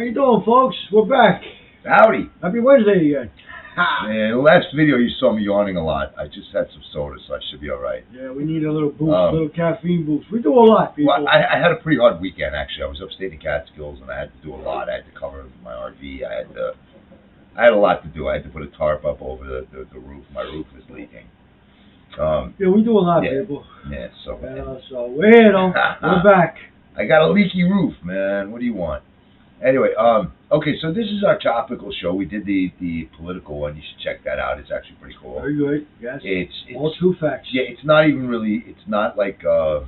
How you doing, folks? We're back. Howdy. Happy Wednesday again. Man, the last video you saw me yawning a lot. I just had some soda, so I should be all right. Yeah, we need a little boost, a little caffeine boost. We do a lot, people. Well, I had a pretty hard weekend, actually. I was upstate in Catskills, and I had to do a lot. I had to cover my RV. I had a lot to do. I had to put a tarp up over the roof. My roof is leaking. Yeah, we do a lot, people. Yeah, so we're here, though. We're back. I got a leaky roof, man. What do you want? Anyway, okay, so this is our topical show. We did the political one. You should check that out. It's actually pretty cool. Very good. Yes. It's all true facts. Yeah, it's not even really. It's not like a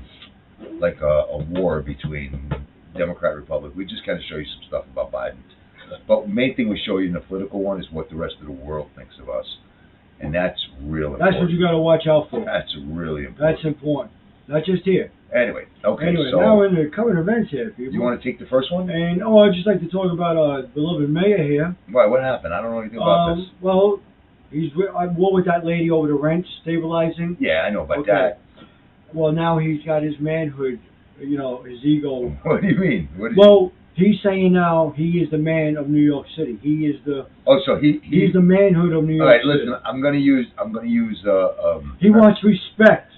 war between Democrat and Republic. We just kind of show you some stuff about Biden. But the main thing we show you in the political one is what the rest of the world thinks of us, and that's real important. That's what you got to watch out for. That's really important. That's important. Not just here. Anyway, okay. So now we're in the current events here, people. You want to take the first one? And I'd just like to talk about our beloved mayor here. Why? What happened? I don't know anything about this. Well, he's at war with that lady over the rent stabilizing. Yeah, I know about that. Well, now he's got his manhood, his ego. What do you mean? He's saying now he is the man of New York City. He is the. Oh, so he's the manhood of New York City. All right, listen. I'm gonna use. He wants respect.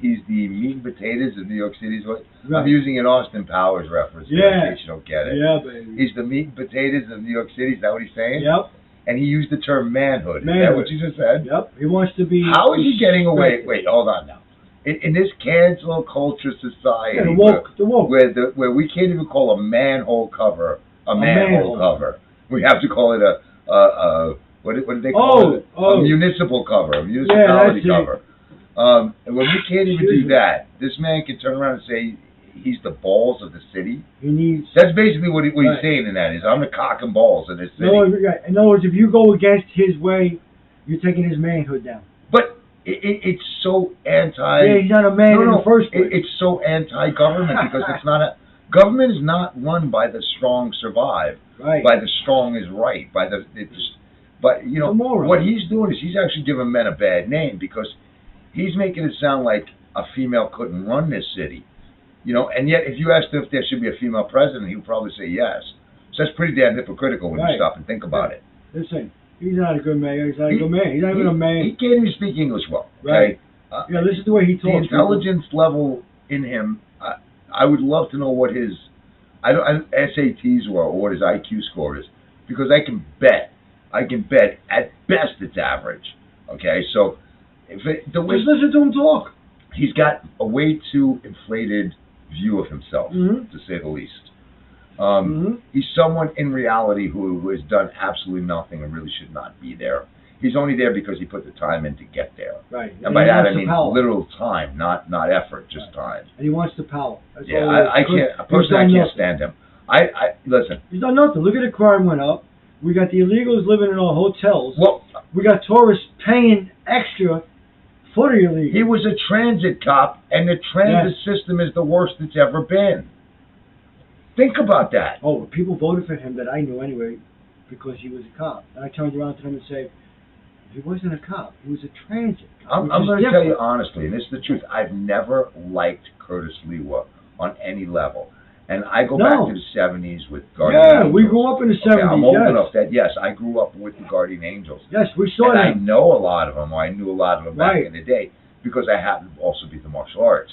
He's the meat and potatoes of New York City's what? Right. I'm using an Austin Powers reference in case you don't get it. Yeah, baby. He's the meat and potatoes of New York City. Is that what he's saying? Yep. And he used the term manhood. Is that what you just said? Yep. He wants to be. How is he getting away? Wait, hold on now. In this cancel culture society, the woke. where we can't even call a manhole cover a manhole cover, we have to call it what do they call it? A municipal cover, a municipality cover. And when we can't even do that, this man can turn around and say he's the balls of the city. That's basically what he's saying in that is, I'm the cock and balls of this city. In other words, if you go against his way, you're taking his manhood down. But it's so anti. Yeah, he's not a man in the first place. It's so anti-government because it's not a. Government is not run by the strong survive. Right. By the strong is right. But what he's doing is he's actually giving men a bad name because he's making it sound like a female couldn't run this city. And yet if you asked him if there should be a female president, he would probably say yes. So that's pretty damn hypocritical when you stop and think about it. Listen. He's not a good mayor. He's not a good man. He's not even a man. He can't even speak English well. Okay? Right. Listen to the way he talks. The intelligence level in him, I would love to know what his SATs were or what his IQ score is, because I can bet at best it's average. Okay, so just listen to him talk. He's got a way too inflated view of himself, to say the least. He's someone in reality who has done absolutely nothing and really should not be there. He's only there because he put the time in to get there. Right. And by that I mean literal time, not effort, just time. And he wants the power. That's I can't. Personally, I can't stand him. Listen. He's done nothing. Look at the crime went up. We got the illegals living in our hotels. Well, we got tourists paying extra for the illegals. He was a transit cop, and the transit system is the worst it's ever been. Think about that. Oh, people voted for him that I knew anyway because he was a cop. And I turned around to him and said, he wasn't a cop. He was a transit cop. I'm going to tell you honestly, and this is the truth. I've never liked Curtis Lewa on any level. And I go back to the 70s with Guardian Angels. Yeah, we grew up in the 70s, I'm old enough that, I grew up with the Guardian Angels. Yes, we saw them. And I know a lot of them, or I knew a lot of them back in the day, because I happened to also be the martial arts.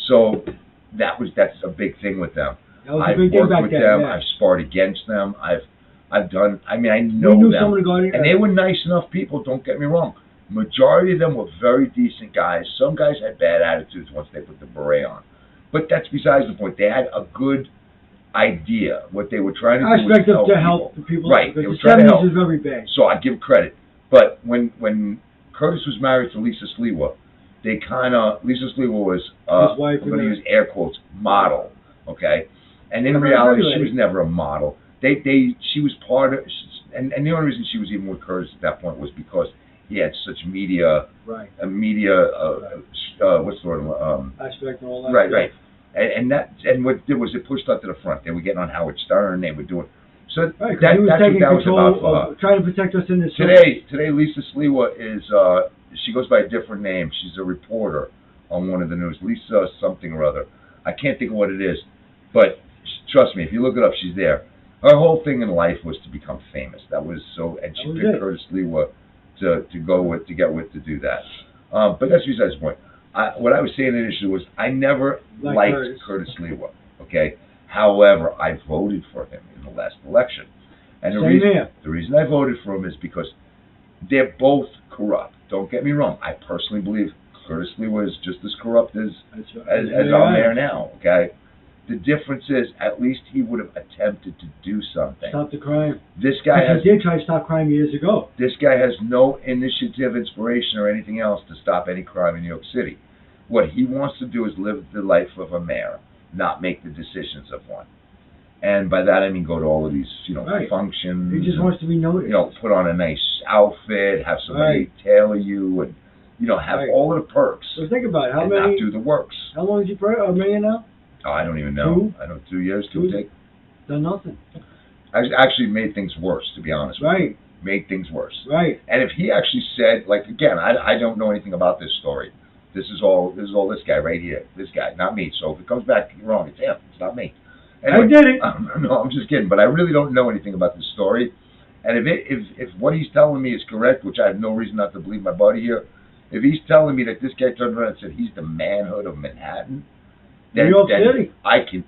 So that's a big thing with them. I've worked with them. I've sparred against them. I've done. I mean, I know them, and they were nice enough people. Don't get me wrong. Majority of them were very decent guys. Some guys had bad attitudes once they put the beret on, but that's besides the point. They had a good idea. What they were trying to do was help the people. Right. They were the trying to help. is very bad. So I give credit. But when Curtis was married to Lisa Sliwa, they Lisa Sliwa was his wife. I'm going to use air quotes model. Okay. And in reality, she was never a model. She was part of, and the only reason she was even with Curtis at that point was because he had such media, what's the word? Aspect and all that. Right. And what it did was it pushed her to the front. They were getting on Howard Stern. They were doing so. That's what that was about for her. Trying to protect us in this. Today, Lisa Sliwa is she goes by a different name. She's a reporter on one of the news. Lisa something or other. I can't think of what it is, but Trust me, if you look it up, she's there. Her whole thing in life was to become famous. That was so, and she picked Curtis Lewa to go with, to get with, to do that. But that's besides the point. What I was saying initially was I never liked Curtis Lewa. Okay. However, I voted for him in the last election, and the reason I voted for him is because they're both corrupt. Don't get me wrong. I personally believe Curtis Lewa is just as corrupt as our mayor now. Okay. The difference is, at least he would have attempted to do something. Stop the crime. This guy he did try to stop crime years ago. This guy has no initiative, inspiration, or anything else to stop any crime in New York City. What he wants to do is live the life of a mayor, not make the decisions of one. And by that I mean go to all of these, functions. He just wants to be noticed. Put on a nice outfit, have somebody tailor you, and have all of the perks. So think about it. Not do the works. How long is he a mayor now? Oh, I don't even know. 2? I don't know, 2 years, give or take. Done nothing. Actually made things worse, to be honest with you. Made things worse. Right. And if he actually said, again, I don't know anything about this story. This is all this guy right here. This guy, not me. So if it comes back wrong, it's him. It's not me. Anyway, I did it. No, I'm just kidding. But I really don't know anything about this story. And if what he's telling me is correct, which I have no reason not to believe my buddy here, if he's telling me that this guy turned around and said he's the manhood of Manhattan, New York City.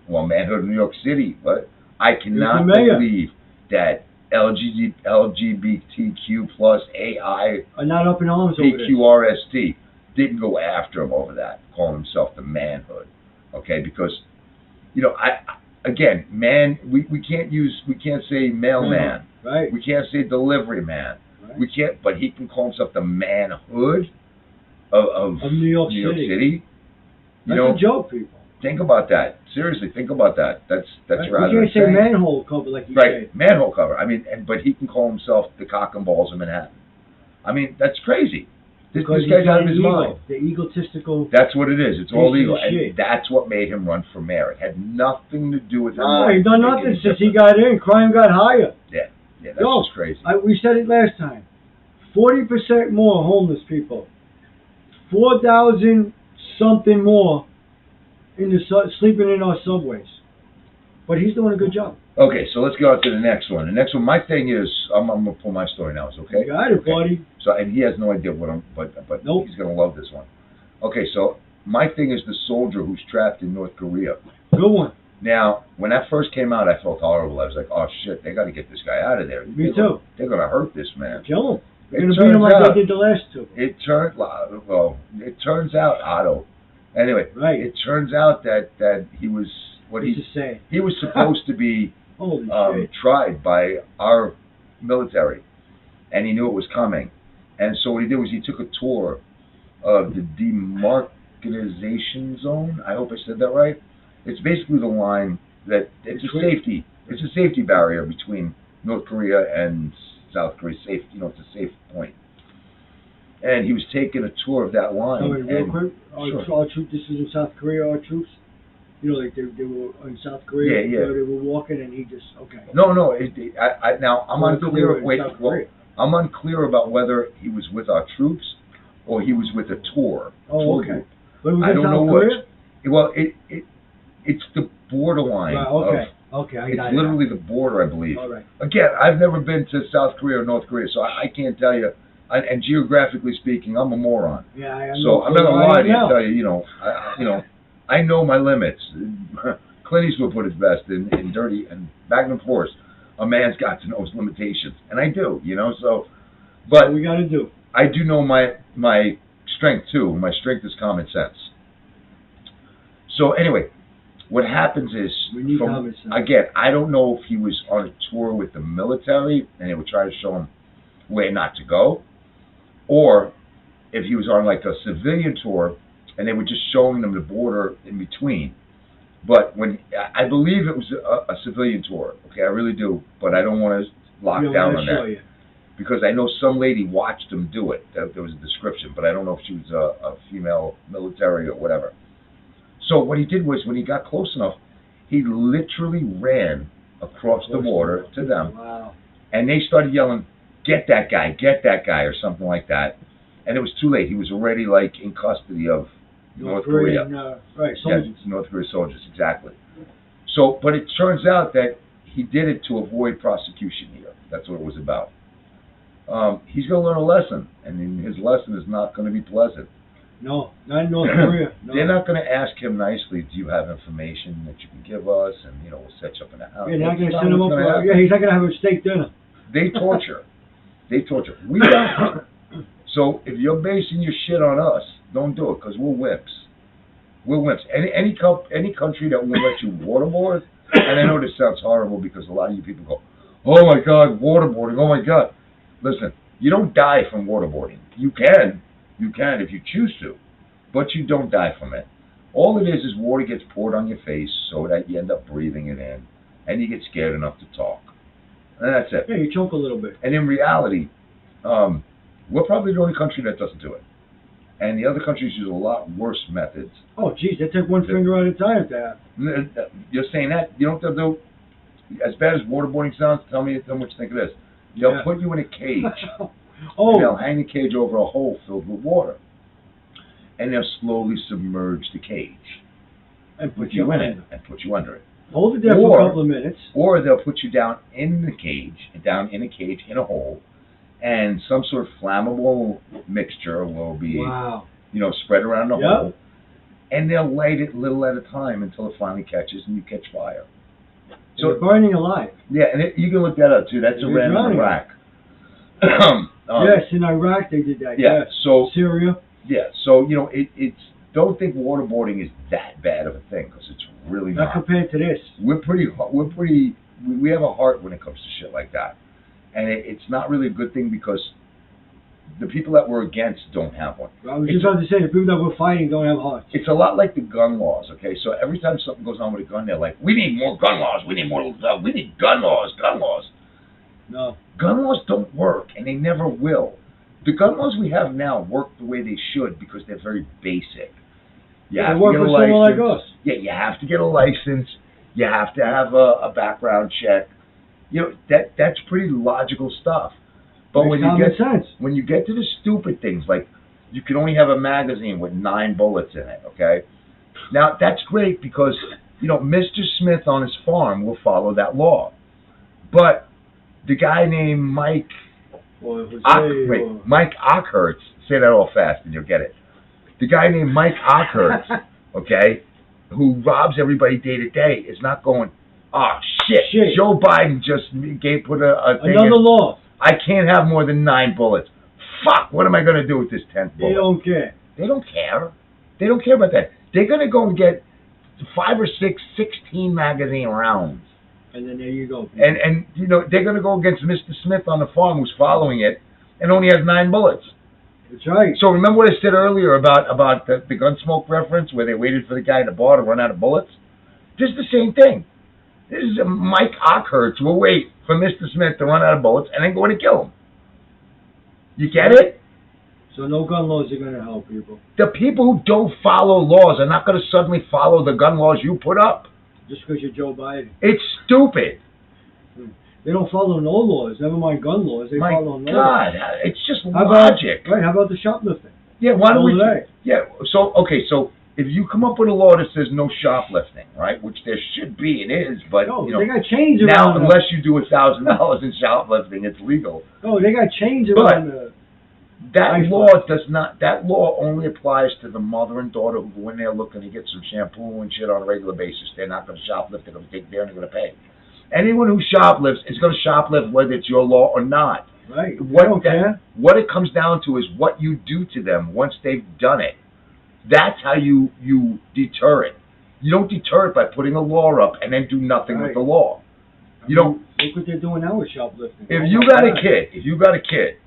Manhood of New York City, but I cannot believe that LGBTQ plus AI are not up in arms over this. PQRST didn't go after him over that, calling himself the manhood. Okay, because we can't say mailman. Right. We can't say delivery man. Right. We can't, but he can call himself the manhood of New York City. That's a joke, people. Think about that. Seriously, think about that. That's rather You can't say manhole cover like you say. Manhole cover. I mean, but he can call himself the cock and balls of Manhattan. I mean, that's crazy. This guy's out of his mind. The egotistical. That's what it is. It's all ego, and that's what made him run for mayor. It had nothing to do with him. No, he's done nothing since he got in. Crime got higher. Yeah, that's just crazy. We said it last time. 40% more homeless people. 4,000 something more sleeping in our subways. But he's doing a good job. Okay, so let's go on to the next one. The next one, my thing is, I'm going to pull my story now. Is okay? You got it, buddy. So, and he has no idea what but nope. He's going to love this one. Okay, so my thing is the soldier who's trapped in North Korea. Good one. Now, when that first came out, I felt horrible. I was like, oh shit, they got to get this guy out of there. Me too. They're going to hurt this man. Kill him. They're going to beat him like they did the last two. It turns out, Otto. Anyway, it turns out that he was he was supposed to be tried by our military, and he knew it was coming. And so what he did was he took a tour of the demarketization zone. I hope I said that right. It's basically the line that it's a safety barrier between North Korea and South Korea. Safe, it's a safe point. And he was taking a tour of that line. Oh, real quick, our troops. This is in South Korea. Our troops. Like they were in South Korea. Yeah. They were walking, and he just No. Now I'm unclear. I'm unclear about whether he was with our troops or he was with a tour. Oh, okay. But I don't know which. Well, it's the borderline. Right, okay. It's literally the border, I believe. All right. Again, I've never been to South Korea or North Korea, so I can't tell you. And geographically speaking, I'm a moron. Yeah, I am. So I'm not gonna lie to you and tell you. I know my limits. Clint Eastwood put it best in Dirty and Magnum Force. A man's got to know his limitations, and I do. So. But what we got to do. I do know my strength too. My strength is common sense. So anyway, what happens is, again, I don't know if he was on a tour with the military and they would try to show him where not to go, or if he was on like a civilian tour and they were just showing them the border in between. But I believe it was a civilian tour. Okay, I really do, but I don't want to lock down on that because I know some lady watched him do it. There was a description, but I don't know if she was a female military or whatever. So what he did was, when he got close enough, he literally ran across the border to them, and they started yelling, "Get that guy! Get that guy!" or something like that. And it was too late. He was already in custody of North Korea. Right, soldiers. Yes, North Korea soldiers, exactly. So, but it turns out that he did it to avoid prosecution here. That's what it was about. He's going to learn a lesson, and his lesson is not going to be pleasant. No, not in North Korea. No. They're not going to ask him nicely, do you have information that you can give us, and, we'll set you up in a house. Yeah, they're not going to send him up for, he's not going to have a steak dinner. They torture. We don't. So if you're basing your shit on us, don't do it, because we're wimps. We're wimps. Any country that won't let you waterboard, and I know this sounds horrible because a lot of you people go, oh my God, waterboarding, oh my God. Listen, you don't die from waterboarding. You can if you choose to, but you don't die from it. All it is water gets poured on your face so that you end up breathing it in, and you get scared enough to talk. And that's it. Yeah, you choke a little bit. And in reality, we're probably the only country that doesn't do it. And the other countries use a lot worse methods. Oh, geez, they take one finger at a time to have. You're saying that? You don't have to do, as bad as waterboarding sounds, tell me what you think of this. They'll put you in a cage. And they'll hang the cage over a hole filled with water. And they'll slowly submerge the cage. And put you in it. And put you under it. Hold it there for a couple of minutes. Or they'll put you down in a cage, in a hole, and some sort of flammable mixture will be, spread around the hole, and they'll light it little at a time until it finally catches and you catch fire. So you're burning alive. Yeah, and you can look that up too. That's Iran and Iraq. Yes, in Iraq they did that. Yeah, so Syria. Yeah, so it's don't think waterboarding is that bad of a thing, because it's really not. Not compared to this. We have a heart when it comes to shit like that, and it's not really a good thing because the people that we're against don't have one. I was just about to say, the people that we're fighting don't have hearts. It's a lot like the gun laws, okay? So every time something goes on with a gun, they're like, we need more gun laws, we need gun laws. No. Gun laws don't work, and they never will. The gun laws we have now work the way they should because they're very basic. You have to get a license. Like us. Yeah, you have to get a license. You have to have a background check. That's pretty logical stuff. But when you get to the stupid things, like you can only have a magazine with 9 bullets in it, okay? Now, that's great because, Mr. Smith on his farm will follow that law. But the guy named Mike Ockhurst, say that all fast and you'll get it. The guy named Mike Ockhurst, okay, who robs everybody day to day, is not going, oh, shit. Joe Biden just put a thing another law. I can't have more than 9 bullets. Fuck, what am I going to do with this 10th bullet? They don't care. They don't care. They don't care about that. They're going to go and get 5 or 6 16 magazine rounds. And then there you go. And they're going to go against Mr. Smith on the farm who's following it and only has 9 bullets. That's right. So remember what I said earlier about the Gunsmoke reference where they waited for the guy in the bar to run out of bullets? This is the same thing. This is Mike Ockhurst will wait for Mr. Smith to run out of bullets and then go in and kill him. You get it? So no gun laws are going to help people. The people who don't follow laws are not going to suddenly follow the gun laws you put up. Just because you're Joe Biden. It's stupid. They don't follow no laws. Never mind gun laws. They follow no My laws. God, it's just logic. How about the shoplifting? Yeah, why don't we? Yeah, so if you come up with a law that says no shoplifting, right, which there should be, it is, but they got chains around now. Unless you do $1,000 in shoplifting, it's legal. Oh, they got chains around. That law only applies to the mother and daughter who go in there looking to get some shampoo and shit on a regular basis. They're not going to shoplift. They're going to take there and they're going to pay. Anyone who shoplifts is going to shoplift whether it's your law or not. Right. What it comes down to is what you do to them once they've done it. That's how you deter it. You don't deter it by putting a law up and then do nothing with the law. Look what they're doing now with shoplifting. If you got a kid,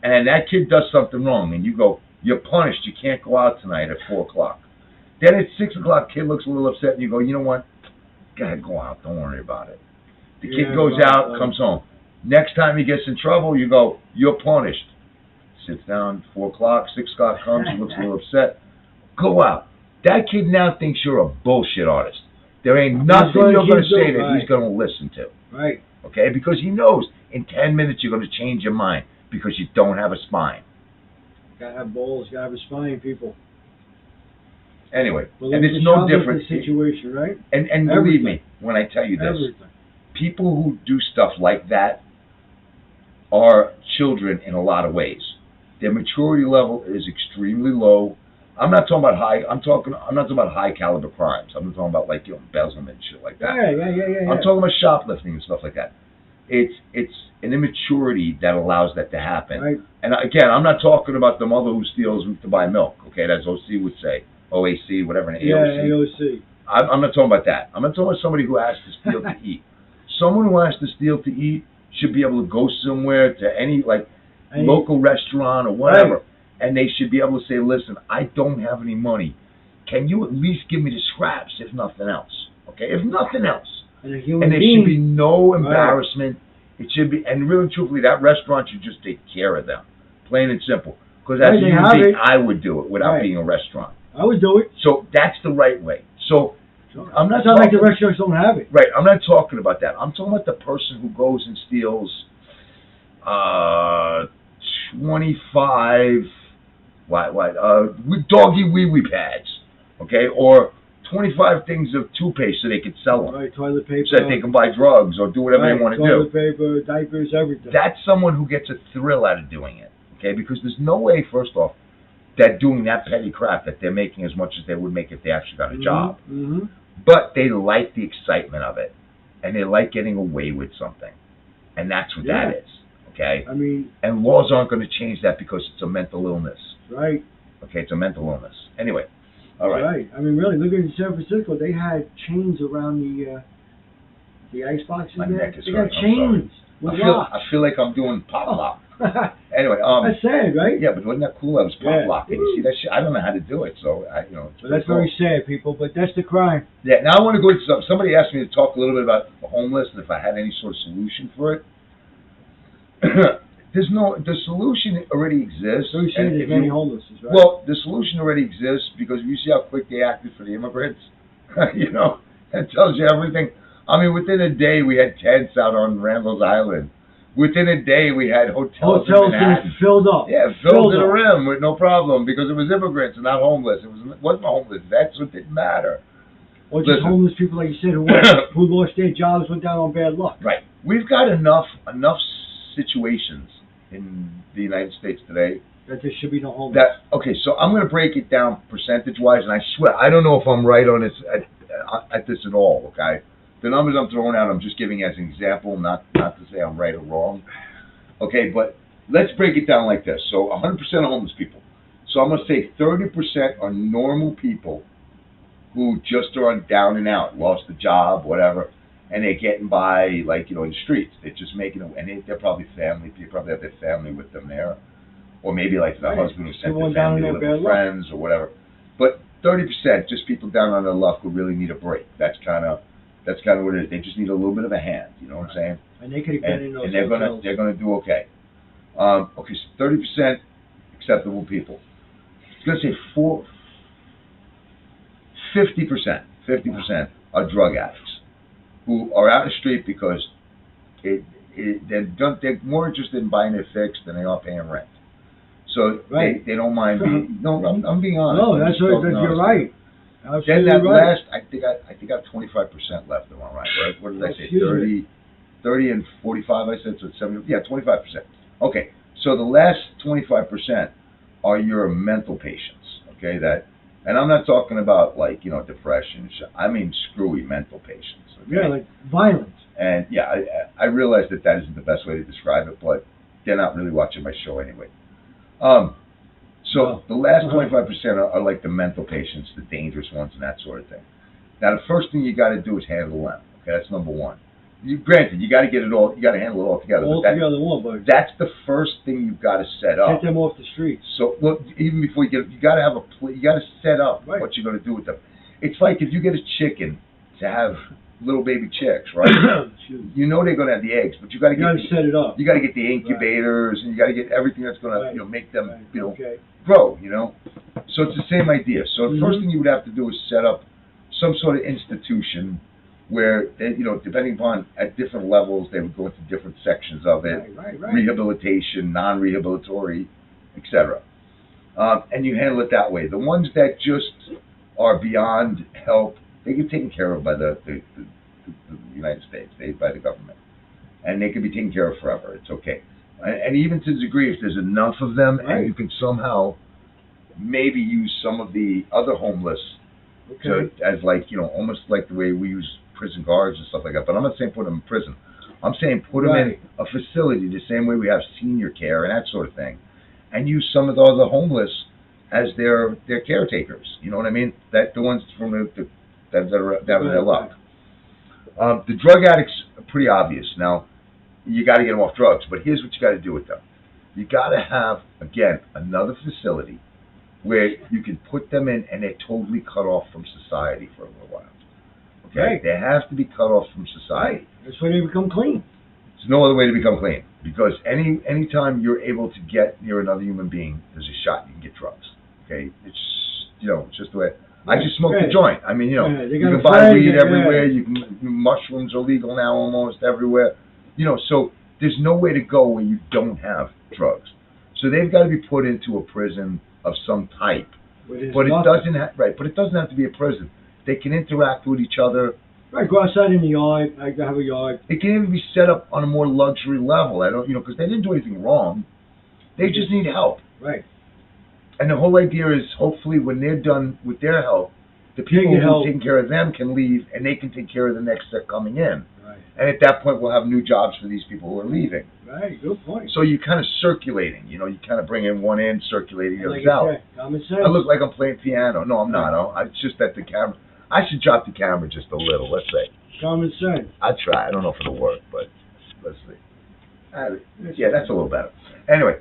and that kid does something wrong, and you go, you're punished, you can't go out tonight at 4 o'clock. Then at 6 o'clock, kid looks a little upset, and you go, you know what? Go ahead, go out, don't worry about it. The kid goes out, comes home. Next time he gets in trouble, you go, you're punished. Sits down, 4 o'clock, 6 o'clock comes, he looks a little upset. Go out. That kid now thinks you're a bullshit artist. There ain't nothing you're going to say that he's going to listen to. Right. Okay? Because he knows in 10 minutes you're going to change your mind because you don't have a spine. Got to have balls, got to have a spine, people. Anyway, Well, and it's no different. Situation, right? And believe me when I tell you this, people who do stuff like that are children in a lot of ways. Their maturity level is extremely low. I'm not talking about high. I'm not talking about high caliber crimes. I'm not talking about like embezzlement and shit like that. Yeah. I'm talking about shoplifting and stuff like that. It's an immaturity that allows that to happen. Right. And again, I'm not talking about the mother who steals to buy milk. Okay, that's OC would say, OAC, whatever, an AOC. Yeah, AOC. I'm not talking about that. I'm not talking about somebody who has to steal to eat. Someone who has to steal to eat should be able to go somewhere to any local restaurant or whatever, right, and they should be able to say, listen, I don't have any money. Can you at least give me the scraps, if nothing else? Okay, if nothing else. And there should be no embarrassment. Right. It should be, and really truthfully, that restaurant should just take care of them, plain and simple. Because as a human being, I would do it without being a restaurant. I would do it. So that's the right way. So I'm not talking like the restaurants don't have it. Right. I'm not talking about that. I'm talking about the person who goes and steals 25 doggy wee-wee pads, okay, or 25 things of toothpaste so they can sell them. Right, toilet paper. So that they can buy drugs or do whatever they want to do. Toilet paper, diapers, everything. That's someone who gets a thrill out of doing it, okay, because there's no way, first off, that doing that petty crap that they're making as much as they would make if they actually got a job. Mm-hmm. But they like the excitement of it, and they like getting away with something, and that's what that is. Okay. I mean, and laws aren't going to change that because it's a mental illness. Right. Okay, it's a mental illness. Anyway, all right. Right. I mean, really, look at San Francisco. They had chains around the ice boxes. My neck is they hurting. got chains. I feel like I'm doing pop lock. Anyway, that's sad, right? Yeah, but wasn't that cool? I was pop locking. You see that shit? I don't know how to do it, so But that's very sad, people. But that's the crime. Yeah. Now I want to go into something. Somebody asked me to talk a little bit about the homeless and if I had any sort of solution for it. The solution already exists. So you're saying there's many homeless, right? Well, the solution already exists because you see how quick they acted for the immigrants. That tells you everything. I mean, within a day we had tents out on Randall's Island. Within a day we had hotels in Manhattan. Filled up. Yeah, filled to the rim with no problem because it was immigrants and not homeless. It wasn't homeless. That's what didn't matter. Or just homeless people, like you said, who lost their jobs, went down on bad luck. Right. We've got enough situations in the United States today that there should be no homeless. Okay, so I'm going to break it down percentage-wise, and I swear, I don't know if I'm right on this at this at all, okay? The numbers I'm throwing out, I'm just giving as an example, not to say I'm right or wrong. Okay, but let's break it down like this. So 100% of homeless people. So I'm going to say 30% are normal people who just are on down and out, lost a job, whatever, and they're getting by, in the streets. They're just making it, and they're probably family. They probably have their family with them there. Or maybe the husband who sent their family to live with friends or whatever. But 30%, just people down on their luck who really need a break. That's kind of what it is. They just need a little bit of a hand. You know what I'm saying? And they could have been in those and they're gonna do okay. Okay, so 30% acceptable people. Let's say 50% are drug addicts who are out in the street because they're more interested in buying their fix than they are paying rent. So they don't mind being. No, I'm being honest. No, that's right. You're right. Then that last, I think I have 25% left. Am I right? What did I say? 30 and 45. I said so. 70. Yeah, 25%. Okay, so the last 25% are your mental patients. Okay, and I'm not talking about depression. I mean screwy mental patients. Okay? Yeah, like violence. And yeah, I realize that isn't the best way to describe it, but they're not really watching my show anyway. So the last 25% are like the mental patients, the dangerous ones, and that sort of thing. Now, the first thing you got to do is handle them. Okay, that's number one. Granted, you got to get it all. You got to handle it all together. But that's the first thing you've got to set up. Get them off the streets. So, even before you got to have you got to set up what you're going to do with them. It's like if you get a chicken to have little baby chicks, right? You know they're going to have the eggs, but you got to set it up. You got to get the incubators, and you got to get everything that's going to make them grow. So it's the same idea. So the first thing you would have to do is set up some sort of institution where depending upon at different levels, they would go into different sections of it, rehabilitation, non-rehabilitory, etc. And you handle it that way. The ones that just are beyond help. They get taken care of by the United States, by the government, and they can be taken care of forever. It's okay. And even to the degree, if there's enough of them, and you can somehow maybe use some of the other homeless as like, almost like the way we use prison guards and stuff like that. But I'm not saying put them in prison. I'm saying put them in a facility the same way we have senior care and that sort of thing, and use some of the other homeless as their caretakers. You know what I mean? That the ones from that are down in their luck. The drug addicts are pretty obvious. Now, you got to get them off drugs, but here's what you got to do with them. You got to have, again, another facility where you can put them in and they're totally cut off from society for a little while. Okay? They have to be cut off from society. That's why they become clean. There's no other way to become clean, because anytime you're able to get near another human being, there's a shot you can get drugs. Okay? It's just the way. I just smoked a joint. I mean, you can buy weed everywhere. Mushrooms are legal now almost everywhere. So there's no way to go where you don't have drugs. So they've got to be put into a prison of some type. But it doesn't have to be a prison. They can interact with each other. Right, go outside in the yard. I have a yard. It can even be set up on a more luxury level. Because they didn't do anything wrong. They just need help. Right. And the whole idea is, hopefully, when they're done with their help, the people who are taking care of them can leave, and they can take care of the next set coming in. Right. And at that point, we'll have new jobs for these people who are leaving. Right, good point. So you're kind of circulating. You kind of bring in one in, circulating the others out. Common sense. I look like I'm playing piano. No, I'm not. It's just that the camera. I should drop the camera just a little. Let's say. Common sense. I try. I don't know if it'll work, but let's see. That's a little better. Anyway,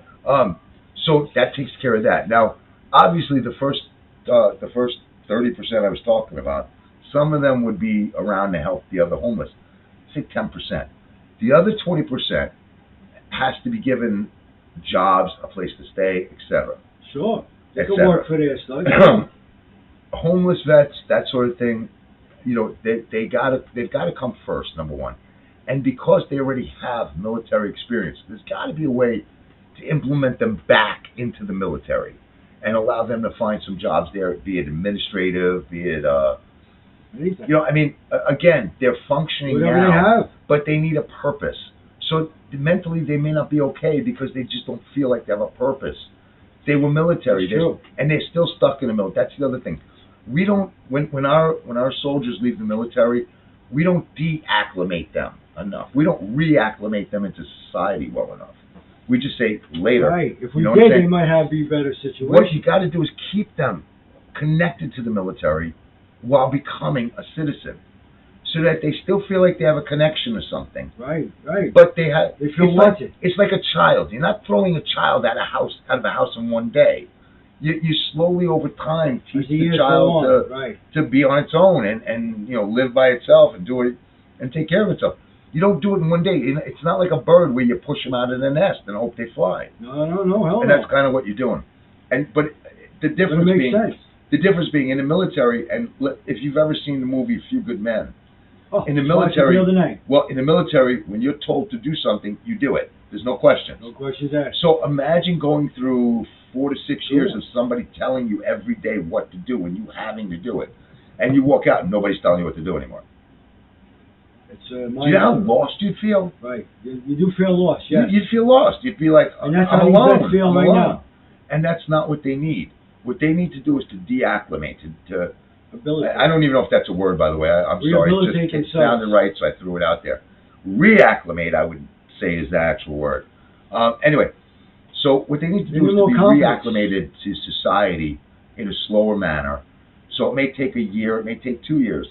so that takes care of that. Now, obviously, the first 30% I was talking about, some of them would be around to help the other homeless. Say 10%. The other 20% has to be given jobs, a place to stay, etc. Sure. They can work for their stuff. Homeless vets, that sort of thing, they've got to come first, number one. And because they already have military experience, there's got to be a way to implement them back into the military and allow them to find some jobs there, be it administrative, be it, again, they're functioning now, but they need a purpose. So mentally, they may not be okay because they just don't feel like they have a purpose. They were military, and they're still stuck in the military. That's the other thing. We don't, when our soldiers leave the military, we don't deacclimate them enough. We don't reacclimate them into society well enough. We just say later. Right. If we did, they might be better situations. What you got to do is keep them connected to the military while becoming a citizen, so that they still feel like they have a connection to something. Right. But they feel wanted. It's like a child. You're not throwing a child out of a house in one day. You slowly over time teach the child to be on its own and live by itself and do it and take care of itself. You don't do it in one day. It's not like a bird where you push them out of the nest and hope they fly. No, hell no. And that's kind of what you're doing. But the difference being in the military, and if you've ever seen the movie A Few Good Men, in the military, in the military, when you're told to do something, you do it. There's no questions. No questions asked. So imagine going through 4 to 6 years of somebody telling you every day what to do and you having to do it, and you walk out and nobody's telling you what to do anymore. Do you know how lost you'd feel? Right. You do feel lost, yes. You'd feel lost. You'd be like, and that's I'm how alone. You feel right now. And that's not what they need. What they need to do is to deacclimate, to ability. I don't even know if that's a word, by the way. I'm sorry. It sounded right, so I threw it out there. Reacclimate, I would say, is the actual word. Anyway, so what they need to do is to be reacclimated to society in a slower manner. So it may take a year, it may take 2 years.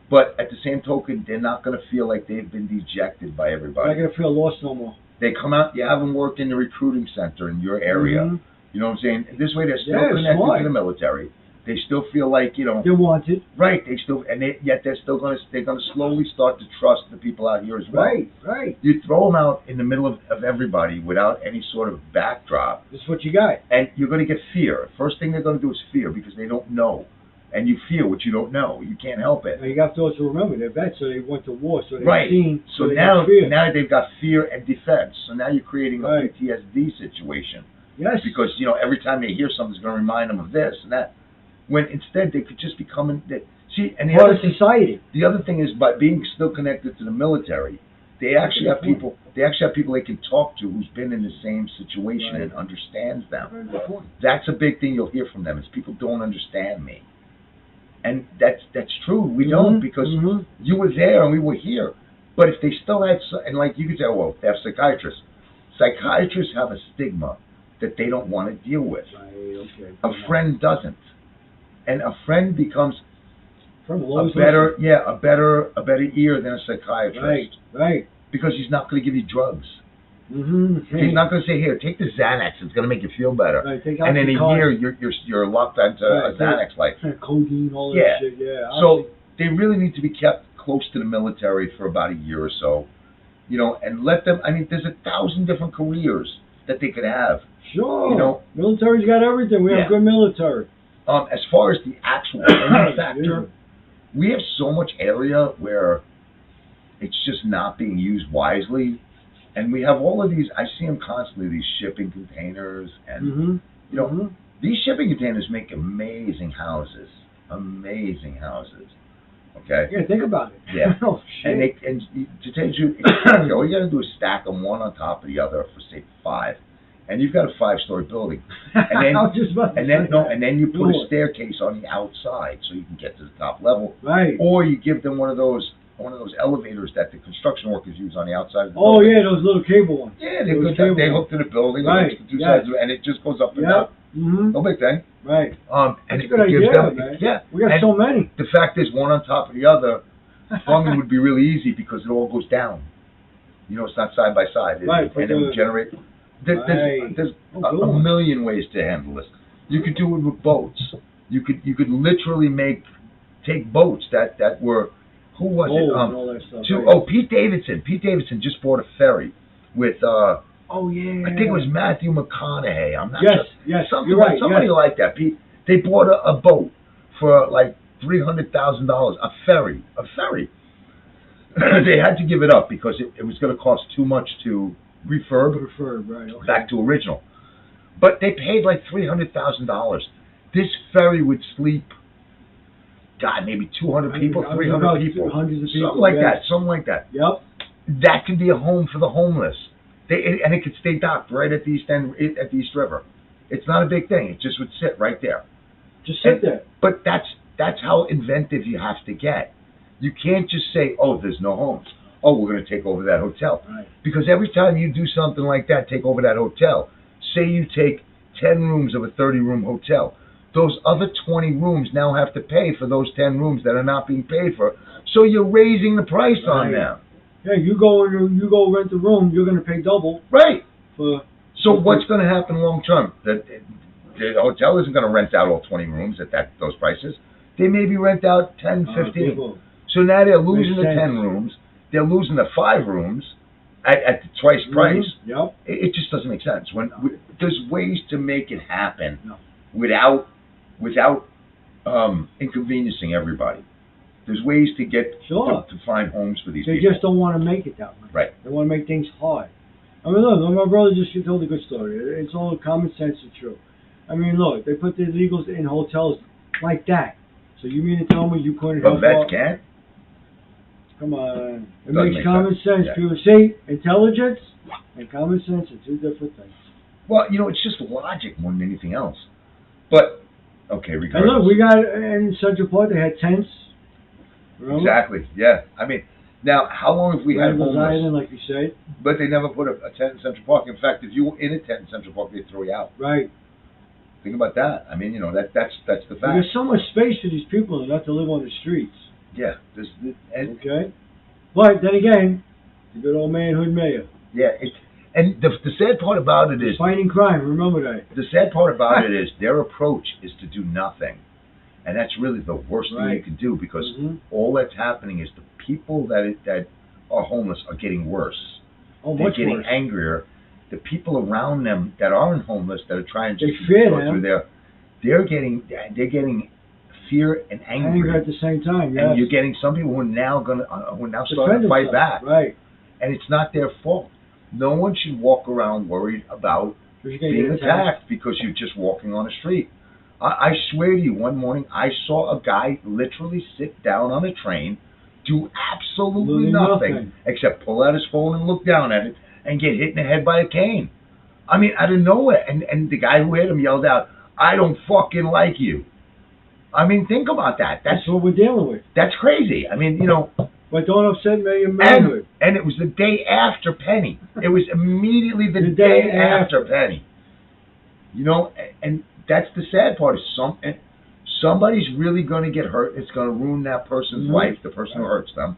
But at the same token, they're not going to feel like they've been dejected by everybody. They're not going to feel lost no more. They come out, you have them work in the recruiting center in your area. Mm-hmm. You know what I'm saying? This way they're still connected to the military. They still feel like, they're wanted. Right. Yet they're going to slowly start to trust the people out here as well. Right. You throw them out in the middle of everybody without any sort of backdrop. This is what you got. And you're going to get fear. First thing they're going to do is fear because they don't know. And you fear what you don't know. You can't help it. Now you have to also remember they're vets, so they went to war, so they've seen. So now they've got fear and defense. So now you're creating a PTSD situation. Yes. Because every time they hear something, it's going to remind them of this and that. when instead they could just be coming. See, and part of society. The other thing is, by being still connected to the military, they actually have people. They actually have people they can talk to who's been in the same situation and understands them. That's a big thing you'll hear from them. Is people don't understand me, and that's true. We don't, because you were there and we were here. But if they still had, and like you could say, oh, well, they have psychiatrists. Psychiatrists have a stigma that they don't want to deal with. A friend doesn't, and a friend becomes a better ear than a psychiatrist. Right. Because he's not going to give you drugs. He's not going to say, here, take the Xanax. It's going to make you feel better. And in a year, you're locked into a Xanax life. Codeine, all that shit. Yeah. So they really need to be kept close to the military for about a year or so, and let them. I mean, there's 1,000 different careers that they could have. Sure. Military's got everything. We have good military. As far as the actual home factor, we have so much area where it's just not being used wisely, and we have all of these. I see them constantly. These shipping containers, and these shipping containers make amazing houses. Amazing houses. Okay. Yeah, think about it. Yeah. Oh, shit. And to tell you, all you got to do is stack them one on top of the other for say 5, and you've got a 5-story building. And then you put a staircase on the outside so you can get to the top level. Right. Or you give them one of those elevators that the construction workers use on the outside of the building. Oh yeah, those little cable ones. Yeah, they hook to the building. Right. And it just goes up and down. No big thing. Right. And that's a good idea, man. Yeah. We got so many. The fact is, one on top of the other, plumbing would be really easy because it all goes down. It's not side by side. Right. And it would generate. There's a million ways to handle this. You could do it with boats. You could literally take boats that were. Who was it? All that stuff, Pete Davidson. Pete Davidson just bought a ferry with. Oh yeah. I think it was Matthew McConaughey. I'm not sure. Yes. Somebody like that. Pete. They bought a boat for like $300,000. A ferry. They had to give it up because it was going to cost too much to refurb. Right. Okay. Back to original. But they paid like $300,000. This ferry would sleep. God, maybe 200 people, 300 people, hundreds of people, something like that. Yep. That could be a home for the homeless. And it could stay docked right at the East River. It's not a big thing. It just would sit right there. Just sit there. But that's how inventive you have to get. You can't just say, oh, there's no homes. Oh, we're going to take over that hotel. Right. Because every time you do something like that, take over that hotel. Say you take 10 rooms of a 30-room hotel. Those other 20 rooms now have to pay for those 10 rooms that are not being paid for. So you're raising the price on them. Yeah, you go rent a room, you're going to pay double. Right. So what's going to happen long term? The hotel isn't going to rent out all 20 rooms at those prices. They maybe rent out 10, 15. So now they're losing the 10 rooms. They're losing the 5 rooms at the twice price. Yep. It just doesn't make sense. There's ways to make it happen without inconveniencing everybody. There's ways to get to find homes for these people. They just don't want to make it that way. Right. They want to make things hard. I mean, look, my brother just told a good story. It's all common sense and true. I mean, look, they put the illegals in hotels like that. So you mean to tell me you couldn't help? But vets can't? Come on. It makes common sense. People say intelligence and common sense are two different things. Well, it's just logic more than anything else. But, okay, regardless. And look, we got in Central Park, they had tents. Remember? Exactly, yeah. I mean, now, how long have we had homeless? Island, like you said. But they never put a tent in Central Park. In fact, if you were in a tent in Central Park, they'd throw you out. Right. Think about that. I mean, that's the fact. There's so much space for these people not to live on the streets. Yeah. Okay. But then again, the good old manhood mayor. Yeah. And the sad part about it is... Fighting crime, remember that. The sad part about it is their approach is to do nothing. And that's really the worst thing you can do, because all that's happening is the people that are homeless are getting worse. Oh, they're much getting worse. angrier. The people around them that aren't homeless, that are trying to go through there, they're getting fear and anger at the same time. Yes. And you're getting some people who are now starting to fight back. Right. And it's not their fault. No one should walk around worried about being attacked because you're just walking on a street. I swear to you, one morning I saw a guy literally sit down on a train, do absolutely nothing except pull out his phone and look down at it and get hit in the head by a cane. I mean, out of nowhere. And the guy who hit him yelled out, "I don't fucking like you." I mean, think about that. That's what we're dealing with. That's crazy. I mean, But don't upset me in manhood. And it was the day after Penny. It was immediately the day after Penny. And that's the sad part. Is somebody's really going to get hurt. It's going to ruin that person's life, the person who hurts them,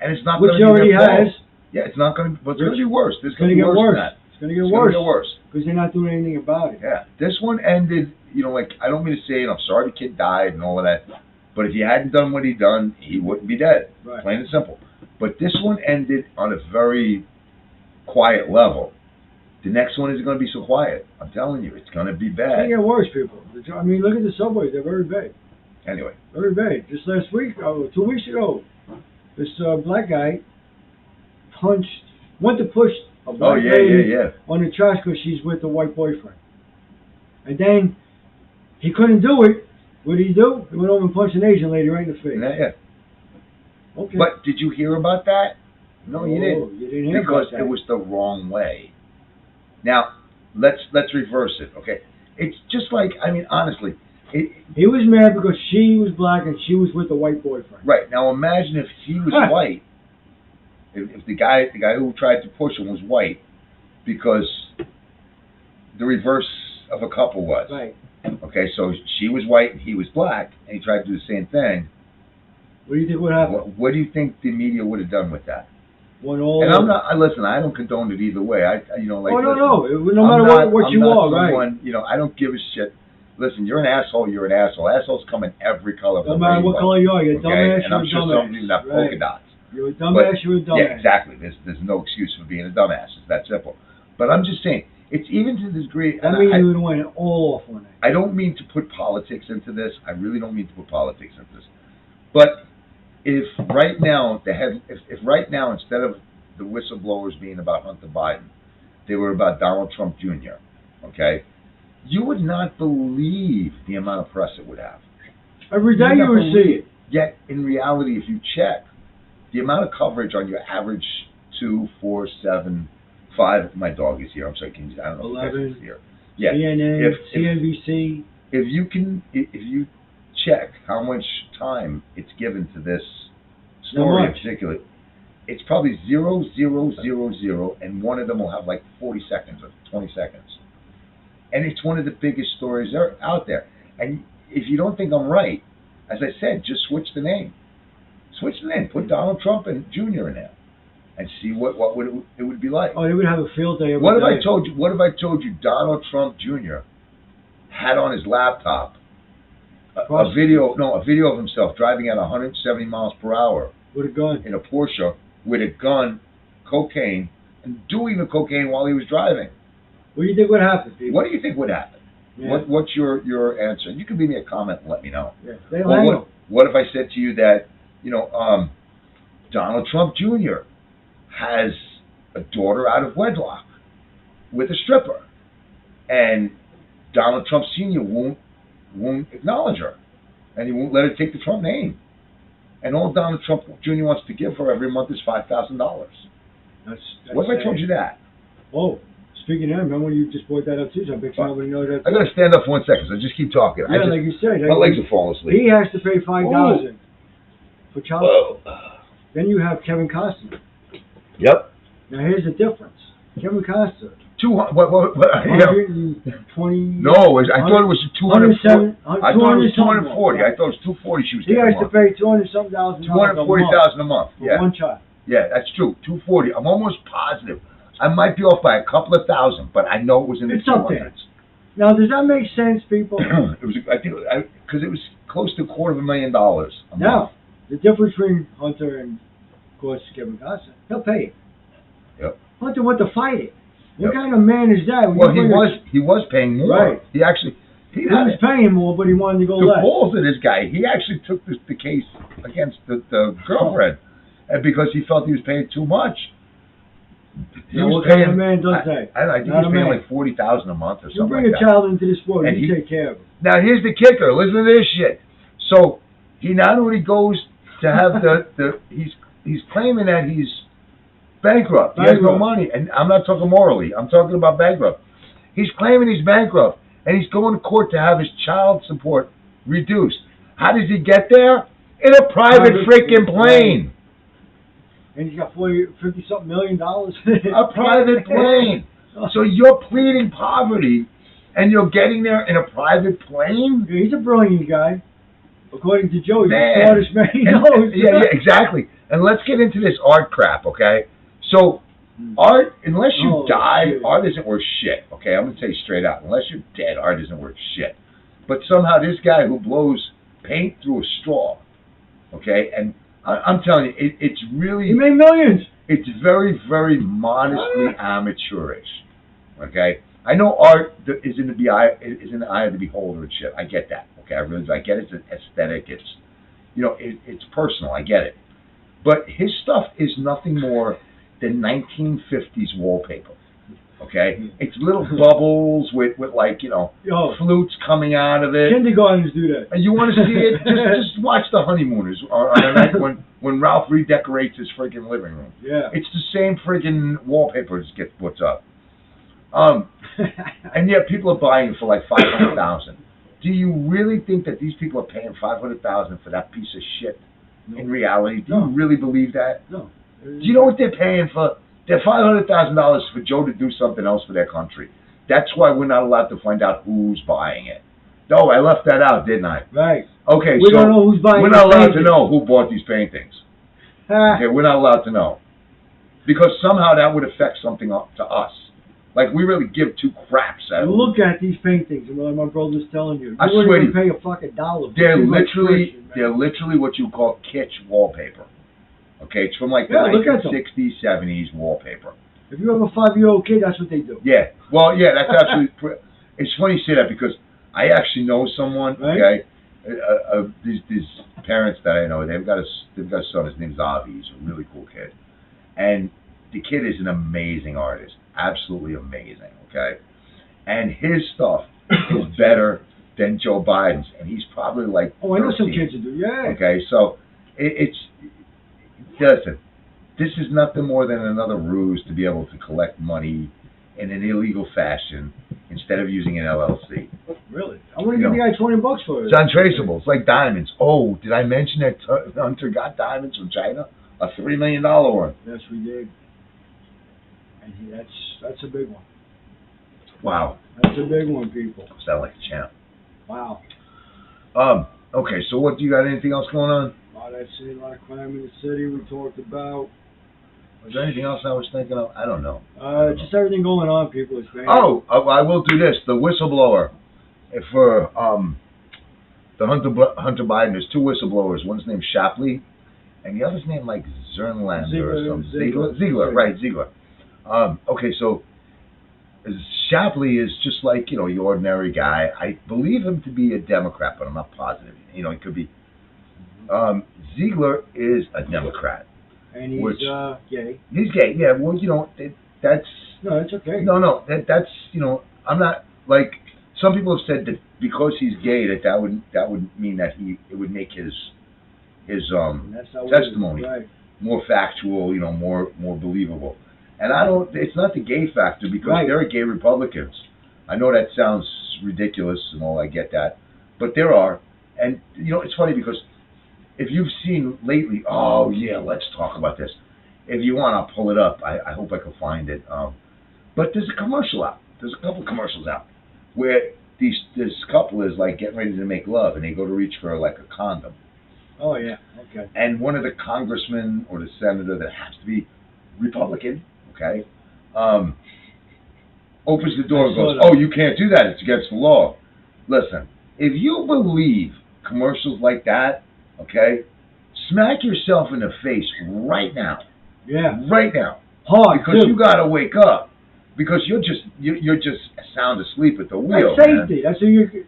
and it's not going to be already their fault. has. Yeah, it's not going to. But it's going to be worse. It's going to get worse. It's going to get worse because they're not doing anything about it. Yeah, this one ended. I don't mean to say it. I'm sorry the kid died and all of that. But if he hadn't done what he done, he wouldn't be dead. Right. Plain and simple. But this one ended on a very quiet level. The next one isn't going to be so quiet. I'm telling you, it's going to be bad. It's going to get worse, people. I mean, look at the subways. They're very big. Anyway. Very big. Just last week, 2 weeks ago, this black guy went to push a black lady on the trash because she's with a white boyfriend. And then he couldn't do it. What did he do? He went over and punched an Asian lady right in the face. Yeah. Okay. But did you hear about that? No, you didn't. You didn't hear about that. Because it was the wrong way. Now, let's reverse it, okay? It's just like, I mean, honestly. He was mad because she was black and she was with a white boyfriend. Right. Now, imagine if he was white. If the guy who tried to push him was white, because the reverse of a couple was. Right. Okay, so she was white and he was black, and he tried to do the same thing. What do you think would happen? What do you think the media would have done with that? And I'm not. Listen, I don't condone it either way. No matter what you are, right? I don't give a shit. Listen, you're an asshole. You're an asshole. Assholes come in every color. No matter what color you are, you're a dumbass. And I'm sure some of you have polka dots. You're a dumbass. You're a dumbass. Yeah, exactly. There's no excuse for being a dumbass. It's that simple. But I'm just saying, it's even to the degree. I mean, you went all off on it. I don't mean to put politics into this. I really don't mean to put politics into this. But if right now if right now, instead of the whistleblowers being about Hunter Biden, they were about Donald Trump Jr., okay, you would not believe the amount of press it would have. Every day you would see it. Yet, in reality, if you check, the amount of coverage on your average 2, 4, 7, 5, my dog is here, I'm sorry, I don't know 11, if here. Yeah. CNN, CNBC. If you check how much time it's given to this story in particular, it's probably 0, 0, 0, 0, and one of them will have like 40 seconds or 20 seconds. And it's one of the biggest stories out there. And if you don't think I'm right, as I said, just switch the name. Switch the name. Put Donald Trump and Jr. in there, and see what it would be like. Oh, they would have a field day. What if I told you Donald Trump Jr. had on his laptop a video of himself driving at 170 miles per hour with a gun in a Porsche with a gun, cocaine, and doing the cocaine while he was driving? What do you think would happen, people? What do you think would happen? Yeah. What's your answer? You can leave me a comment and let me know. Yeah. What if I said to you that Donald Trump Jr. has a daughter out of wedlock with a stripper, and Donald Trump Sr. won't acknowledge her, and he won't let her take the Trump name, and all Donald Trump Jr. wants to give her every month is $5,000. What if I told you that? Oh. Speaking of him, remember when you just brought that up too? So I bet nobody knows that. I got to stand up for 1 second, so just keep talking. Yeah, like you said. My legs are falling asleep. He has to pay $5,000 for child support. Then you have Kevin Costner. Yep. Now here's the difference. Kevin Costner. 200. What? 120. No, I thought it was 240. I thought it was 240. I thought it was 240. She was. He has to pay $200,000. $240,000 a month. For one child. Yeah, that's true. 240. I'm almost positive. I might be off by a couple of thousand, but I know it was in the 200s. Now, does that make sense, people? It was, I think, because it was close to $250,000 a month. Now, the difference between Hunter and, of course, Kevin Costner, he'll pay it. Yep. Hunter went to fight it. What kind of man is that? Well, he was paying more. Right. He actually he was paying more, but he wanted to go less. The balls of this guy. He actually took the case against the girlfriend, and because he felt he was paying too much. What kind of man does that? I think he's paying like $40,000 a month or something. You bring a child into this world, and you take care of him. Now here's the kicker. Listen to this shit. So he not only goes to have he's claiming that he's bankrupt. He has no money, and I'm not talking morally. I'm talking about bankrupt. He's claiming he's bankrupt, and he's going to court to have his child support reduced. How does he get there? In a private freaking plane. And he's got $50-something million. A private plane. So you're pleading poverty, and you're getting there in a private plane? Yeah, he's a brilliant guy. According to Joe, he's the smartest man he knows. Yeah, exactly. And let's get into this art crap, okay? So, art, unless you die, art isn't worth shit, okay? I'm going to tell you straight out. Unless you're dead, art isn't worth shit. But somehow this guy who blows paint through a straw, okay? And I'm telling you, it's really... He made millions. It's very, very modestly amateurish, okay? I know art is in the eye of the beholder and shit. I get that, okay? I get it's aesthetic. It's, it's personal. I get it. But his stuff is nothing more than 1950s wallpaper, okay? It's little bubbles with like, flutes coming out of it. Kindergartens do that. And you want to see it? Just watch The Honeymooners on a night when Ralph redecorates his friggin' living room. Yeah. It's the same friggin' wallpaper that gets put up. And yet people are buying it for like $500,000. Do you really think that these people are paying $500,000 for that piece of shit? No. In reality, do you really believe that? No. Do you know what they're paying for? They're $500,000 for Joe to do something else for their country. That's why we're not allowed to find out who's buying it. No, I left that out, didn't I? Right. Okay, we don't know who's buying. We're not allowed to know who bought these paintings. Okay, we're not allowed to know because somehow that would affect something up to us. Like, we really give two craps at them. Look at these paintings, and like my brother's telling you. I swear to you, pay a fucking $1. They're literally what you call kitsch wallpaper. Okay, it's from like the 1960s, 70s wallpaper. If you have a 5-year-old kid, that's what they do. Yeah, well, yeah, that's absolutely. It's funny you say that because I actually know someone. Right? Okay, these parents that I know, they've got a son. His name's Avi. He's a really cool kid, and the kid is an amazing artist. Absolutely amazing, okay? And his stuff is better than Joe Biden's, and he's probably like 13. I know some kids who do, yeah. Okay, so listen, this is nothing more than another ruse to be able to collect money in an illegal fashion instead of using an LLC. Really? I want to give the guy $20 for it. It's untraceable. It's like diamonds. Oh, did I mention that Hunter got diamonds from China? A $3 million one. Yes, we did. And that's a big one. Wow. That's a big one, people. Sound like a champ. Wow. Okay, so what, do you got anything else going on? That's it. A lot of crime in the city we talked about. Was there anything else I was thinking of? I don't know. Just everything going on, people. Is oh, I will do this. The whistleblower for the Hunter Biden. There's two whistleblowers. One's named Shapley, and the other's named like Zernlander or something. Ziegler, right? Ziegler. Okay, so Shapley is just like, your ordinary guy. I believe him to be a Democrat, but I'm not positive. He could be. Ziegler is a Democrat. And he's gay. He's gay, yeah. Well, that's... No, it's okay. No, that's, I'm not, like, some people have said that because he's gay, that would mean that it would make his testimony more factual, more believable. And it's not the gay factor because there are gay Republicans. I know that sounds ridiculous and all, I get that. But there are. And, it's funny because if you've seen lately, oh yeah, let's talk about this. If you want, I'll pull it up. I hope I can find it. But there's a commercial out. There's a couple commercials out where this couple is like getting ready to make love and they go to reach for like a condom. Oh yeah, okay. And one of the congressmen or the senator that has to be Republican, okay, opens the door and goes, "Oh, you can't do that. It's against the law." Listen, if you believe commercials like that, okay, smack yourself in the face right now. Yeah. Right now. Hard. Because you got to wake up. Because you're just sound asleep at the wheel. That's safety. Man. That's you.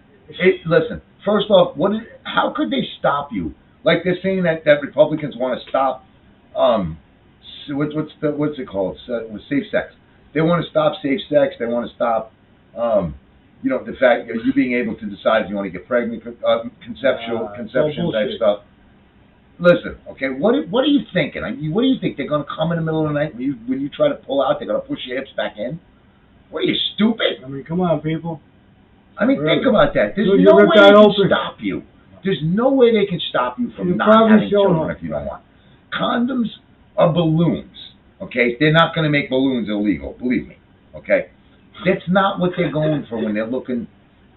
Listen. First off, how could they stop you? Like they're saying that Republicans want to stop what's it called? With safe sex. They want to stop safe sex. They want to stop, the fact that you being able to decide if you want to get pregnant, conception type stuff. Listen, okay, what are you thinking? What do you think? They're going to come in the middle of the night when you try to pull out? They're going to push your hips back in? What are you, stupid? I mean, come on, people. I mean, think about that. There's no way they can stop you. There's no way they can stop you from not having children if you don't want. Condoms are balloons, okay? They're not going to make balloons illegal, believe me, okay? That's not what they're going for when they're looking.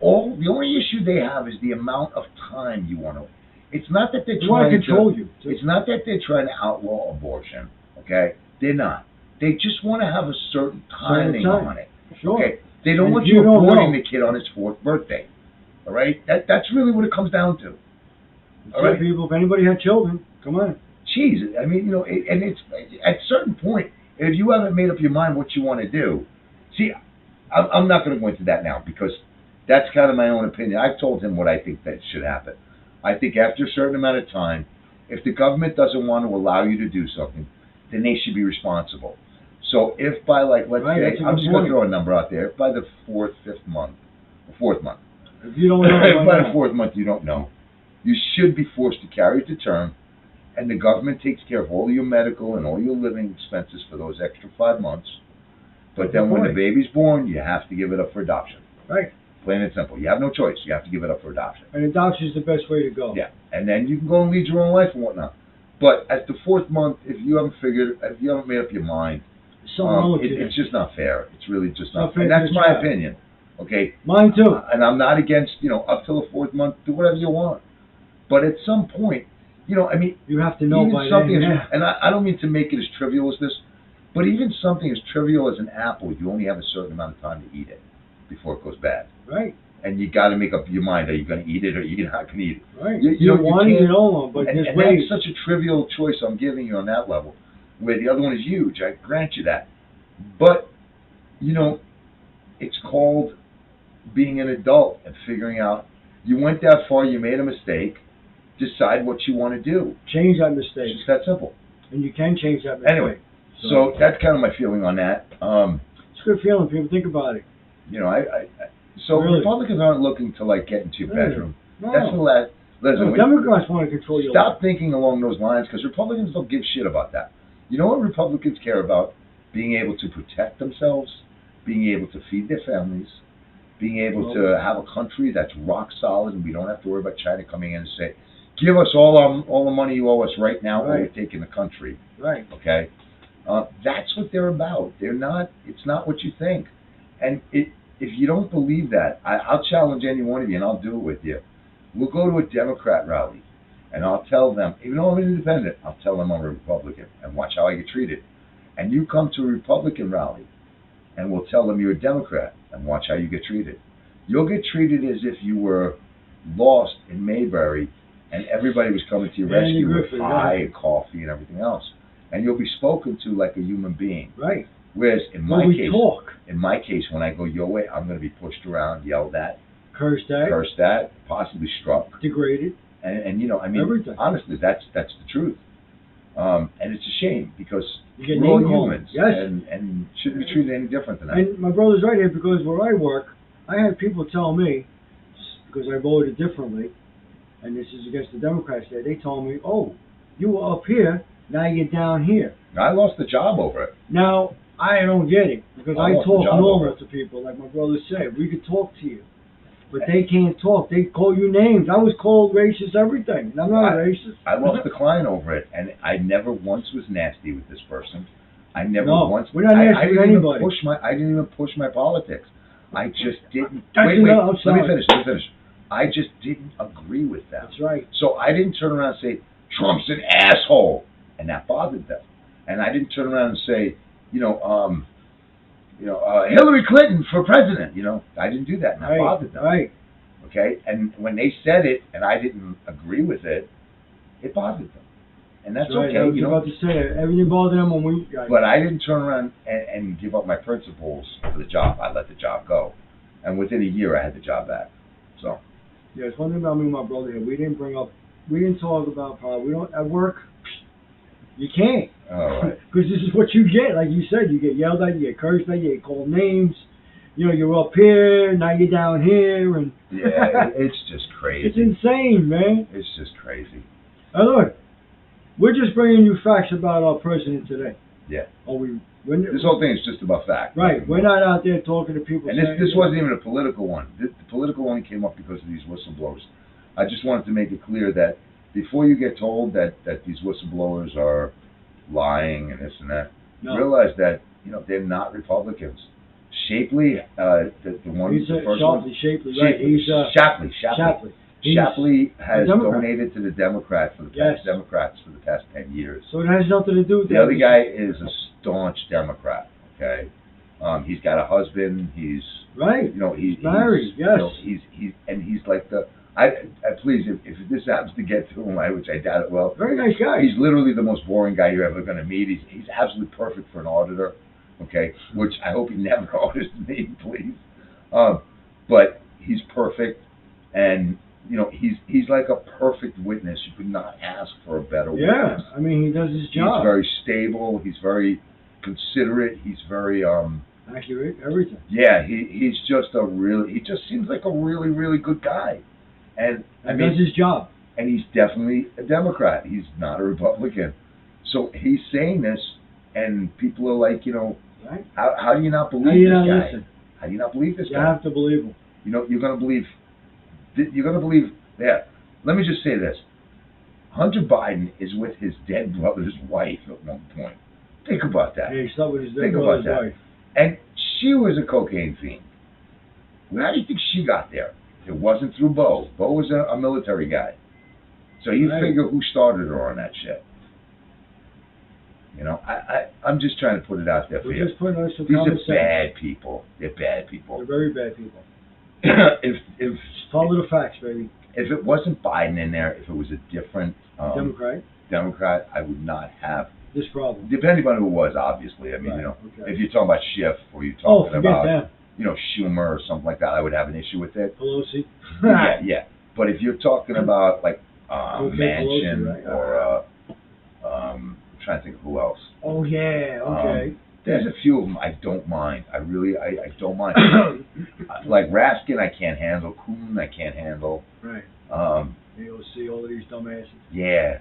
The only issue they have is the amount of time you want to. It's not that they're trying to control you. It's not that they're trying to outlaw abortion, okay? They're not. They just want to have a certain timing on it. Sure. Okay? They don't want you aborting the kid on his 4th birthday. All right? That's really what it comes down to. All right, people, if anybody had children, come on. Jeez, I mean, and it's at a certain point, if you haven't made up your mind what you want to do, see, I'm not going to go into that now because that's kind of my own opinion. I've told him what I think that should happen. I think after a certain amount of time, if the government doesn't want to allow you to do something, then they should be responsible. So if by let's say, I'm just going to throw a number out there, if by the 4th month, if you don't know, if by the 4th month you don't know, you should be forced to carry it to term, and the government takes care of all your medical and all your living expenses for those extra 5 months. But then when the baby's born, you have to give it up for adoption. Right. Plain and simple. You have no choice. You have to give it up for adoption. And adoption is the best way to go. Yeah. And then you can go and lead your own life and whatnot. But at the 4th month, if you haven't made up your mind, it's just not fair. It's really just not fair. And that's my opinion. Okay? Mine too. And I'm not against, up till the 4th month, do whatever you want. But at some point, I mean, you have to know by then. And I don't mean to make it as trivial as this, but even something as trivial as an apple, you only have a certain amount of time to eat it before it goes bad. Right. And you got to make up your mind: are you going to eat it or are you not going to eat it? Right. You want it, you don't want. But and that's such a trivial choice I'm giving you on that level, where the other one is huge. I grant you that, but it's called being an adult and figuring out. You went that far. You made a mistake. Decide what you want to do. Change that mistake. It's just that simple. And you can change that mistake. Anyway, so that's kind of my feeling on that. It's a good feeling. People think about it. So really? Republicans aren't looking to get into your bedroom. No. That's the last. Listen, Democrats want to control your life. Stop thinking along those lines because Republicans don't give shit about that. You know what Republicans care about? Being able to protect themselves, being able to feed their families, being able to have a country that's rock solid, and we don't have to worry about China coming in and say, "Give us all the money you owe us right now, or we're taking the country." Right. Okay. That's what they're about. They're not. It's not what you think. And if you don't believe that, I'll challenge any one of you, and I'll do it with you. We'll go to a Democrat rally, and I'll tell them, even though I'm an independent, I'll tell them I'm a Republican, and watch how I get treated. And you come to a Republican rally, and we'll tell them you're a Democrat, and watch how you get treated. You'll get treated as if you were lost in Mayberry, and everybody was coming to your rescue with pie and coffee and everything else. And you'll be spoken to like a human being. Right. Whereas in my case, when I go your way, I'm going to be pushed around, yelled at, cursed at, possibly struck, degraded, and I mean, everything. Honestly, that's the truth. And it's a shame because we're all humans, and shouldn't be treated any different than that. And my brother's right here because where I work, I had people tell me, because I voted differently, and this is against the Democrats there, they told me, "Oh, you were up here, now you're down here." I lost the job over it. Now, I don't get it, because I talk normal to people, like my brother said. We could talk to you, but they can't talk. They call you names. I was called racist, everything, and I'm not a racist. I lost the client over it, and I never once was nasty with this person. I never once. We're not nasty with anybody. I didn't even push my politics. I just didn't. Wait, let me finish. I just didn't agree with them. That's right. So I didn't turn around and say, Trump's an asshole, and that bothered them. And I didn't turn around and say, Hillary Clinton for president. I didn't do that, and that bothered them. Right. Okay. And when they said it, and I didn't agree with it, it bothered them, and that's okay. I was about to say it. Everything bothered them when we. But I didn't turn around and give up my principles for the job. I let the job go, and within a year, I had the job back. So. Yeah, it's one thing about me and my brother here. We didn't talk about power. We don't at work. You can't. All right. Because this is what you get. Like you said, you get yelled at, you get cursed at, you get called names. You know, you're up here, now you're down here, and yeah, it's just crazy. It's insane, man. It's just crazy. Look, we're just bringing you facts about our president today. Yeah. This whole thing is just about fact. Right. We're not out there talking to people. And this wasn't even a political one. The political one came up because of these whistleblowers. I just wanted to make it clear that before you get told that these whistleblowers are lying and this and that, realize that they're not Republicans. Shapley, the one, he's the first one. Shapley, right? He's Shapley. Shapley has Democrat. donated to the Democrats for the past 10 years. So it has nothing to do with the other guy is a staunch Democrat. Okay, he's got a husband. He's right. He's married. Yes. He's like the. Please, if this happens to get to him, which I doubt it will. Very nice guy. He's literally the most boring guy you're ever going to meet. He's absolutely perfect for an auditor. Okay, which I hope he never audits me, please. But he's perfect, and he's like a perfect witness. You could not ask for a better witness. Yeah, I mean, he does his job. He's very stable. He's very considerate. He's very accurate. Everything. Yeah, he just seems like a really, really good guy, and does his job. And he's definitely a Democrat. He's not a Republican. So he's saying this, and people are like, right? How do you not believe this guy? Listen? How do you not believe this guy? You have to believe him. You're going to believe. Yeah. Let me just say this: Hunter Biden is with his dead brother's wife at one point. Think about that. Yeah, he slept with his dead brother's wife. And she was a cocaine fiend. How do you think she got there? It wasn't through Bo. Bo was a military guy. So you figure who started her on that shit. I'm just trying to put it out there for you. Just putting us some These are common sense. bad people. They're bad people. They're very bad people. if just follow the facts, baby. If it wasn't Biden in there, if it was a different Democrat, I would not have this problem. Depending on who it was, obviously. I mean, if you're talking about Schiff or you're talking about Schumer or something like that, I would have an issue with it. Pelosi. yeah. But if you're talking about like Manchin Pelosi, or I'm trying to think of who else. Oh yeah, okay. There's a few of them I don't mind. I don't mind. Like Raskin, I can't handle. Kuhn, I can't handle. Right. AOC, all of these dumbasses. Yeah.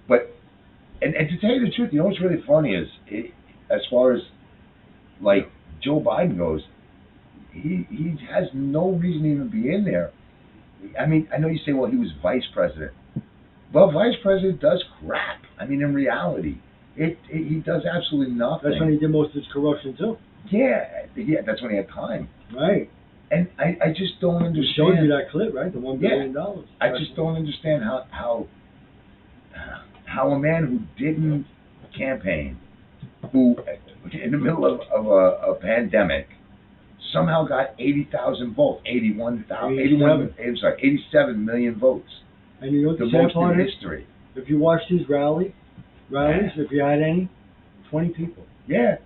But and to tell you the truth, what's really funny is as far as like Joe Biden goes, he has no reason to even be in there. I mean, I know you say, well, he was vice president. Well, vice president does crap. I mean, in reality, he does absolutely nothing. That's when he did most of his corruption too. Yeah, that's when he had time. Right. And I just don't understand. He showed you that clip, right? The $1 billion. I just don't understand how a man who didn't campaign, who in the middle of a pandemic, somehow got 80,000 votes, 87 million votes. And you know what the most in history. If you watched his rallies, if you had any, 20 people. Yeah.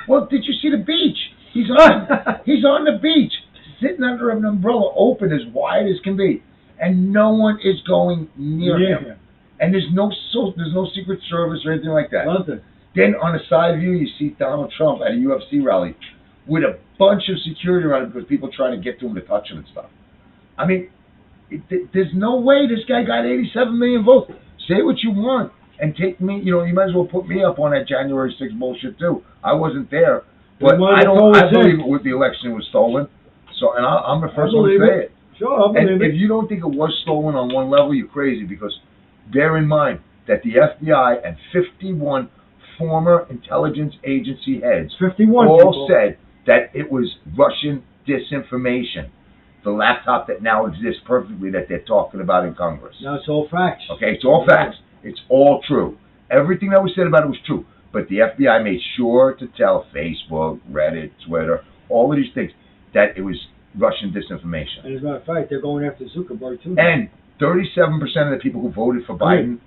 Well, did you see the beach? He's on the beach, sitting under an umbrella, open as wide as can be, and no one is going near him. And there's no Secret Service or anything like that. Nothing. Then on the side view, you see Donald Trump at a UFC rally with a bunch of security around him because people trying to get to him to touch him and stuff. I mean, there's no way this guy got 87 million votes. Say what you want and take me. You might as well put me up on that January 6th bullshit too. I wasn't there, but I believe the election was stolen. So, and I'm the first one to say it. Sure, I believe it. If you don't think it was stolen on one level, you're crazy, because bear in mind that the FBI and 51 former intelligence agency heads all said that it was Russian disinformation. The laptop that now exists perfectly that they're talking about in Congress. Now it's all facts. Okay, it's all facts. It's all true. Everything that was said about it was true. But the FBI made sure to tell Facebook, Reddit, Twitter, all of these things that it was Russian disinformation. And as a matter of fact, they're going after Zuckerberg too. And 37% of the people who voted for Biden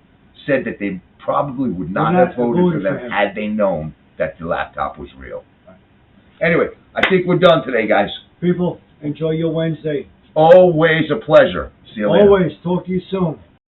said that they probably would not have voted for them had they known that the laptop was real. Anyway, I think we're done today, guys. People, enjoy your Wednesday. Always a pleasure. See you later. Always. Talk to you soon.